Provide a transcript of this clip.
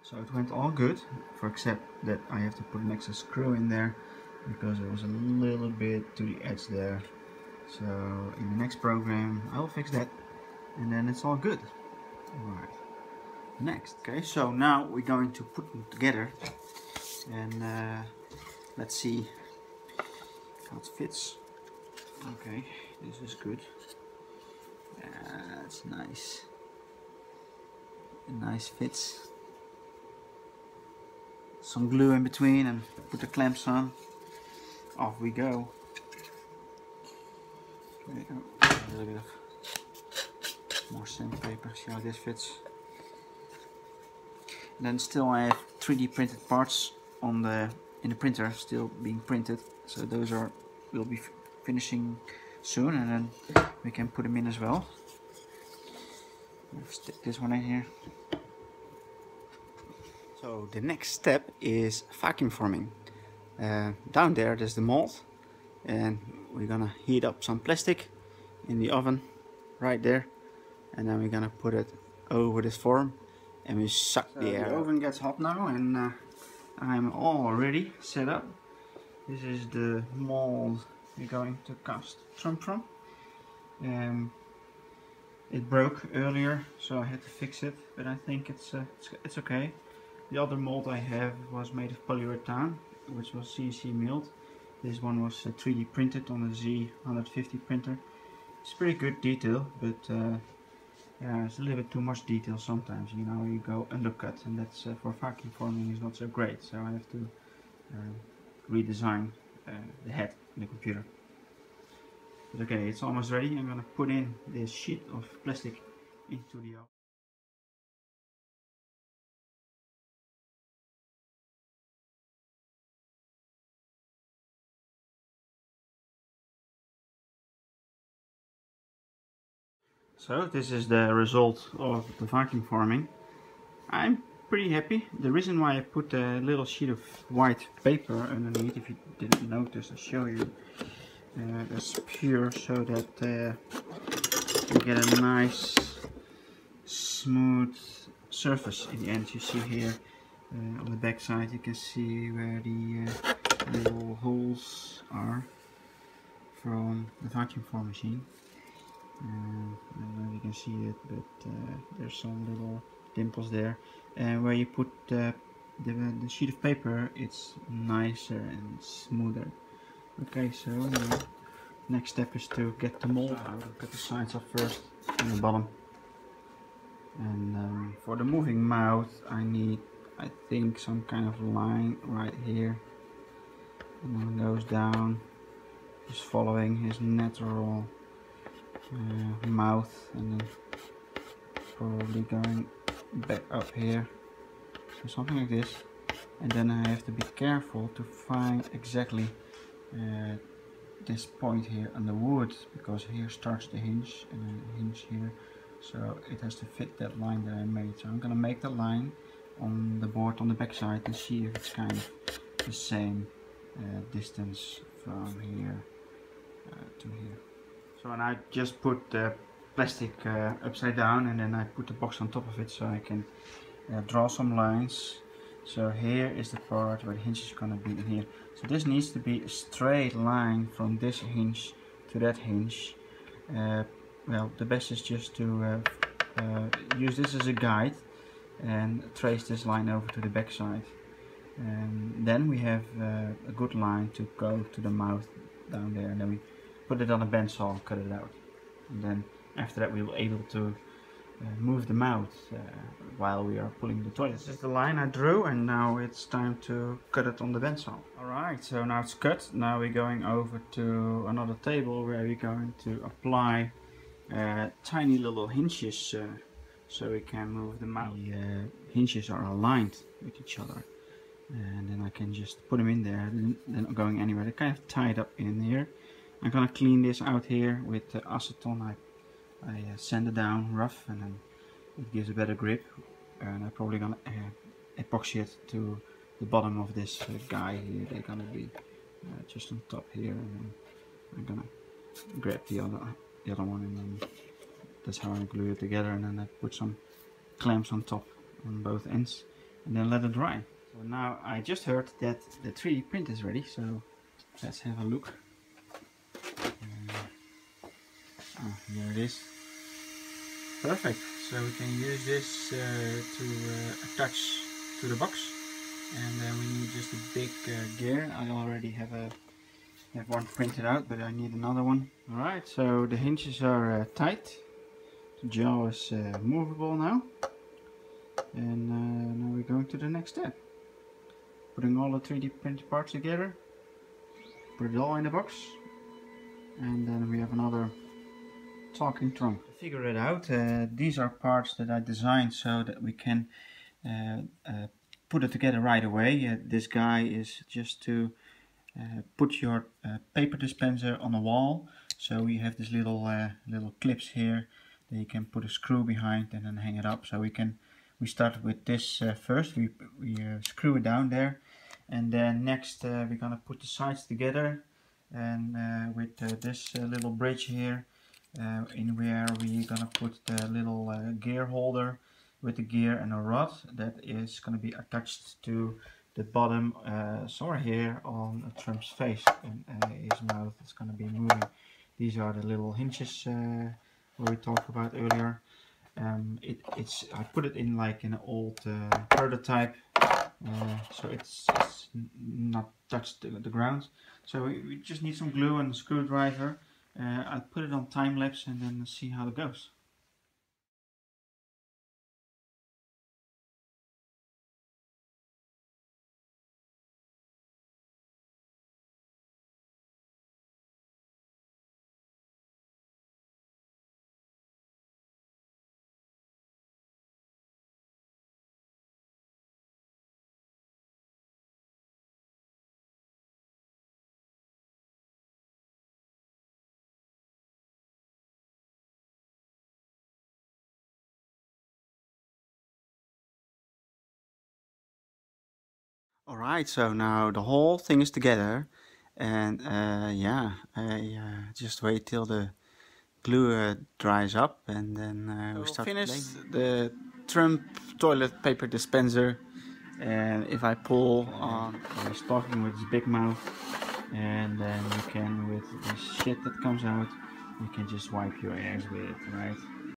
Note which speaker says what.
Speaker 1: So it went all good, for except that I have to put an extra screw in there because it was a little bit to the edge there. So in the next program I will fix that and then it's all good. Alright, next. Okay, so now we're going to put them together and let's see how it fits. Okay, this is good. That's nice. A nice fits. Some glue in between and put the clamps on. Off we go. Okay, a little bit of more sandpaper. See how this fits. And then still I have 3D printed parts on in the printer still being printed. So those will be finishing soon, and then we can put them in as well. Let's stick this one in here. So the next step is vacuum forming. Down there's the mold, and we're gonna heat up some plastic in the oven right there, and then we're gonna put it over this form and we suck the air. The oven gets hot now, and I'm all ready set up. This is the mold we're going to cast Trump from. It broke earlier, so I had to fix it, but I think it's okay. The other mold I have was made of polyurethane, which was CNC milled. This one was 3D printed on a Z150 printer. It's pretty good detail, but yeah, it's a little bit too much detail sometimes. You know, you go undercut, and that's for vacuum forming is not so great. So I have to redesign the head in the computer. But okay, it's almost ready. I'm gonna put in this sheet of plastic into the oven. So this is the result of the vacuum forming. I'm pretty happy. The reason why I put a little sheet of white paper underneath, if you didn't notice, I'll show you. That's pure, so that you get a nice smooth surface in the end. You see here on the back side, you can see where the little holes are from the vacuum form machine. I don't know if you can see it, but there's some little dimples there, and where you put the sheet of paper, it's nicer and smoother. Okay, so next step is to get the mold out. I'll cut the sides off first and the bottom, and for the moving mouth I need, I think, some kind of line right here, and then it goes down, just following his natural mouth, and then probably going back up here, so something like this. And then I have to be careful to find exactly this point here on the wood, because here starts the hinge and then the hinge here, so it has to fit that line that I made. So I'm gonna make the line on the board on the back side and see if it's kind of the same distance from here to here. So, and I just put the plastic upside down, and then I put the box on top of it so I can draw some lines. So here is the part where the hinge is going to be in here. So this needs to be a straight line from this hinge to that hinge. Well, the best is just to use this as a guide and trace this line over to the back side. And then we have a good line to go to the mouth down there, and then we put it on a bandsaw and cut it out. And then after that we will be able to move the mouth while we are pulling the toilet. This is the line I drew, and now it's time to cut it on the bandsaw. Alright, so now it's cut. Now we're going over to another table where we're going to apply tiny little hinges so we can move the mouth. The hinges are aligned with each other, and then I can just put them in there. They're not going anywhere. They're kind of tied up in here. I'm gonna clean this out here with acetone. I sand it down rough, and then it gives a better grip. And I'm probably gonna epoxy it to the bottom of this guy here. They're gonna be just on top here, and then I'm gonna grab the other one, and then that's how I glue it together. And then I put some clamps on top on both ends, and then let it dry. So now I just heard that the 3D print is ready, so let's have a look. Here it is. Perfect. So we can use this to attach to the box, and then we need just a big gear. I already have one printed out, but I need another one. Alright, so the hinges are tight. The jaw is movable now, and now we're going to the next step. Putting all the 3D printed parts together, put it all in the box, and then we have another talking trunk. To figure it out, these are parts that I designed so that we can put it together right away. This guy is just to put your paper dispenser on a wall. So you have these little clips here that you can put a screw behind and then hang it up. So we start with this first. We screw it down there, and then next we're gonna put the sides together, and with this little bridge here, in where we're gonna put the little gear holder with the gear and a rod that is gonna be attached to the bottom sore hair on Trump's face, and his mouth is gonna be moving. These are the little hinges where we talked about earlier. I put it in like an old prototype, so it's not touched the ground. So we just need some glue and a screwdriver. I'll put it on time lapse and then see how it goes. Alright, so now the whole thing is together, and yeah, I just wait till the glue dries up, and then we start finished the Trump toilet paper dispenser. And if I pull on, he's talking with his big mouth, and then you can, with this shit that comes out, you can just wipe your ears with it, right?